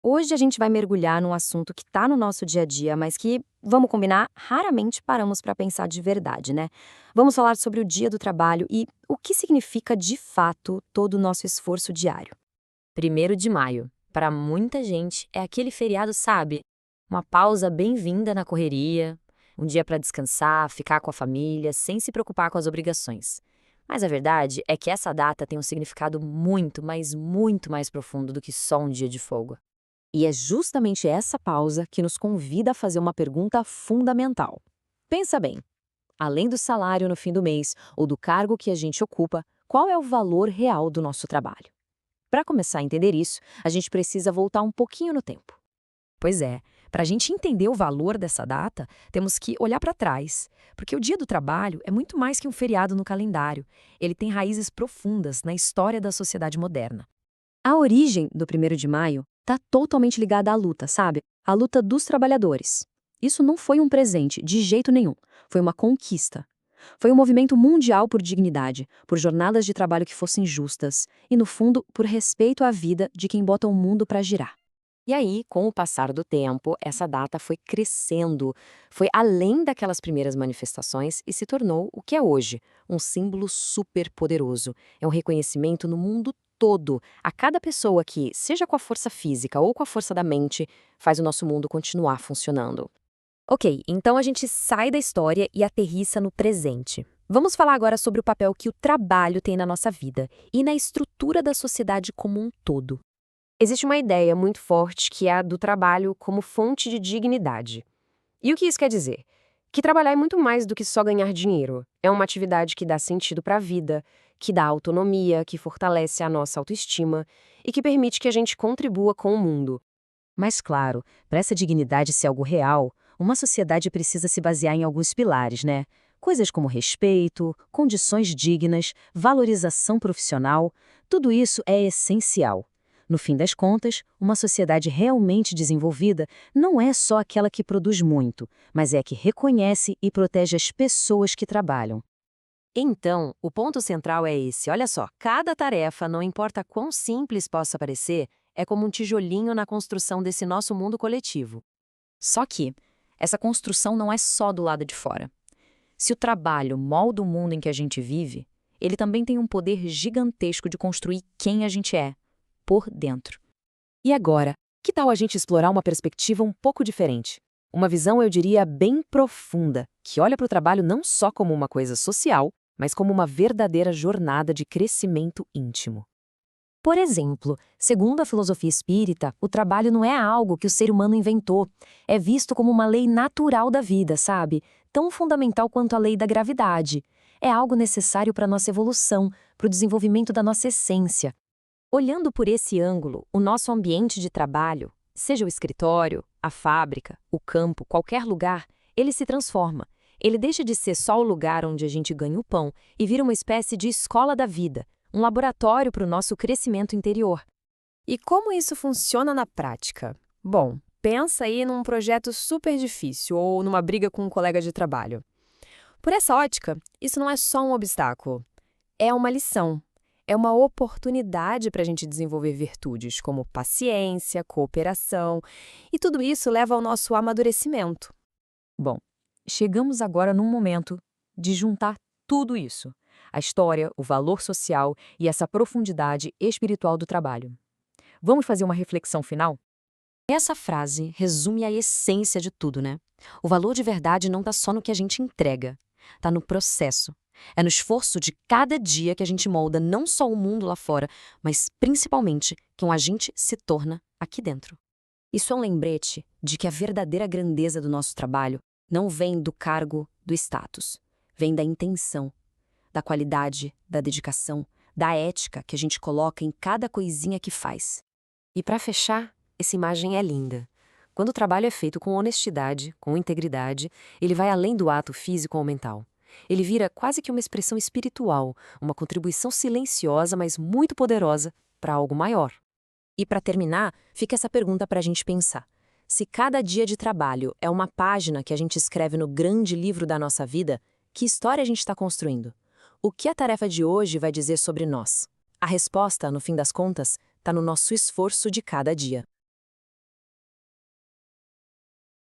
Hoje a gente vai mergulhar num assunto que está no nosso dia a dia, mas que, vamos combinar, raramente paramos para pensar de verdade, né? Vamos falar sobre o Dia do Trabalho e o que significa de fato todo o nosso esforço diário. 1º de maio. Para muita gente, é aquele feriado, sabe? Uma pausa bem-vinda na correria, um dia para descansar, ficar com a família, sem se preocupar com as obrigações. Mas a verdade é que essa data tem um significado muito, mas muito mais profundo do que só um dia de folga. E é justamente essa pausa que nos convida a fazer uma pergunta fundamental. Pensa bem, além do salário no fim do mês ou do cargo que a gente ocupa, qual é o valor real do nosso trabalho? Para começar a entender isso, a gente precisa voltar um pouquinho no tempo. Pois é, para a gente entender o valor dessa data, temos que olhar para trás, porque o Dia do Trabalho é muito mais que um feriado no calendário. Ele tem raízes profundas na história da sociedade moderna. A origem do 1º de maio está totalmente ligada à luta, sabe? A luta dos trabalhadores. Isso não foi um presente, de jeito nenhum. Foi uma conquista. Foi um movimento mundial por dignidade, por jornadas de trabalho que fossem justas e, no fundo, por respeito à vida de quem bota o mundo para girar. E aí, com o passar do tempo, essa data foi crescendo, foi além daquelas primeiras manifestações e se tornou o que é hoje, um símbolo super poderoso. É um reconhecimento no mundo todo, a cada pessoa que, seja com a força física ou com a força da mente, faz o nosso mundo continuar funcionando. Ok, então a gente sai da história e aterrissa no presente. Vamos falar agora sobre o papel que o trabalho tem na nossa vida e na estrutura da sociedade como um todo. Existe uma ideia muito forte que é a do trabalho como fonte de dignidade. E o que isso quer dizer? Que trabalhar é muito mais do que só ganhar dinheiro. É uma atividade que dá sentido para a vida, que dá autonomia, que fortalece a nossa autoestima e que permite que a gente contribua com o mundo. Mas claro, para essa dignidade ser algo real, uma sociedade precisa se basear em alguns pilares, né? Coisas como respeito, condições dignas, valorização profissional, tudo isso é essencial. No fim das contas, uma sociedade realmente desenvolvida não é só aquela que produz muito, mas é a que reconhece e protege as pessoas que trabalham. Então, o ponto central é esse. Olha só, cada tarefa, não importa quão simples possa parecer, é como um tijolinho na construção desse nosso mundo coletivo. Só que essa construção não é só do lado de fora. Se o trabalho molda o mundo em que a gente vive, ele também tem um poder gigantesco de construir quem a gente é, por dentro. E agora, que tal a gente explorar uma perspectiva um pouco diferente? Uma visão, eu diria, bem profunda, que olha para o trabalho não só como uma coisa social, mas como uma verdadeira jornada de crescimento íntimo. Por exemplo, segundo a filosofia espírita, o trabalho não é algo que o ser humano inventou. É visto como uma lei natural da vida, sabe? Tão fundamental quanto a lei da gravidade. É algo necessário para a nossa evolução, para o desenvolvimento da nossa essência. Olhando por esse ângulo, o nosso ambiente de trabalho, seja o escritório, a fábrica, o campo, qualquer lugar, ele se transforma. Ele deixa de ser só o lugar onde a gente ganha o pão e vira uma espécie de escola da vida, um laboratório para o nosso crescimento interior. E como isso funciona na prática? Bom, pensa aí num projeto super difícil ou numa briga com um colega de trabalho. Por essa ótica, isso não é só um obstáculo, é uma lição. É uma oportunidade para a gente desenvolver virtudes como paciência, cooperação, e tudo isso leva ao nosso amadurecimento. Bom, chegamos agora num momento de juntar tudo isso: a história, o valor social e essa profundidade espiritual do trabalho. Vamos fazer uma reflexão final? Essa frase resume a essência de tudo, né? O valor de verdade não está só no que a gente entrega, está no processo. É no esforço de cada dia que a gente molda não só o mundo lá fora, mas principalmente quem a gente se torna aqui dentro. Isso é um lembrete de que a verdadeira grandeza do nosso trabalho não vem do cargo, do status. Vem da intenção, da qualidade, da dedicação, da ética que a gente coloca em cada coisinha que faz. E para fechar, essa imagem é linda. Quando o trabalho é feito com honestidade, com integridade, ele vai além do ato físico ou mental. Ele vira quase que uma expressão espiritual, uma contribuição silenciosa, mas muito poderosa para algo maior. E para terminar, fica essa pergunta para a gente pensar. Se cada dia de trabalho é uma página que a gente escreve no grande livro da nossa vida, que história a gente está construindo? O que a tarefa de hoje vai dizer sobre nós? A resposta, no fim das contas, está no nosso esforço de cada dia.